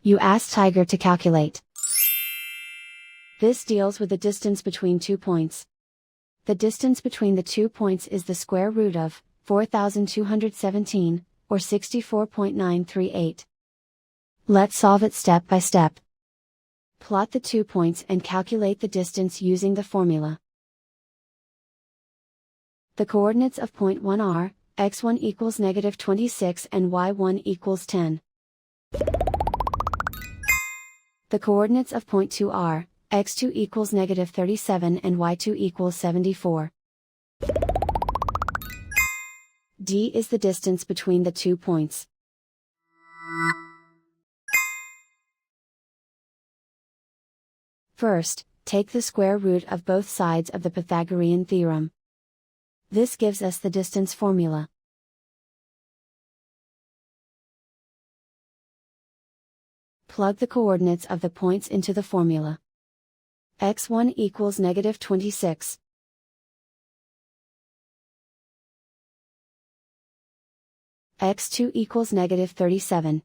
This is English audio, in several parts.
You ask Tiger to calculate. This deals with the distance between 2 points. The distance between the 2 points is the square root of 4,217, or 64.938. Let's solve it step by step. Plot the 2 points and calculate the distance using the formula. The coordinates of point 1 are, x1 equals -26 and y1 equals 10. The coordinates of point 2 are, x2 equals -37 and y2 equals 74. D is the distance between the 2 points. First, take the square root of both sides of the Pythagorean theorem. This gives us the distance formula. Plug the coordinates of the points into the formula. x1 equals -26. x2 equals -37.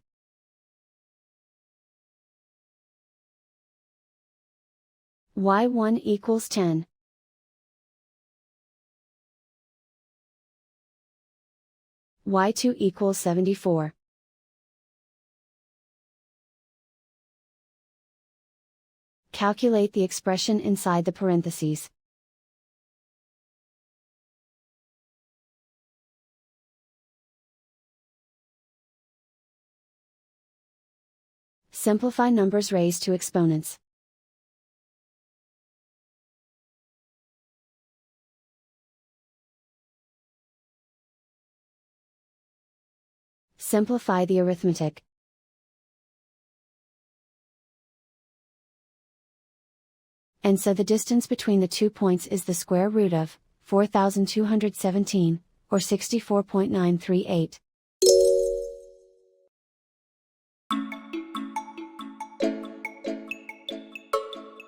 y1 equals 10. y2 equals 74. Calculate the expression inside the parentheses. Simplify numbers raised to exponents. Simplify the arithmetic. And so the distance between the 2 points is the square root of 4,217, or 64.938.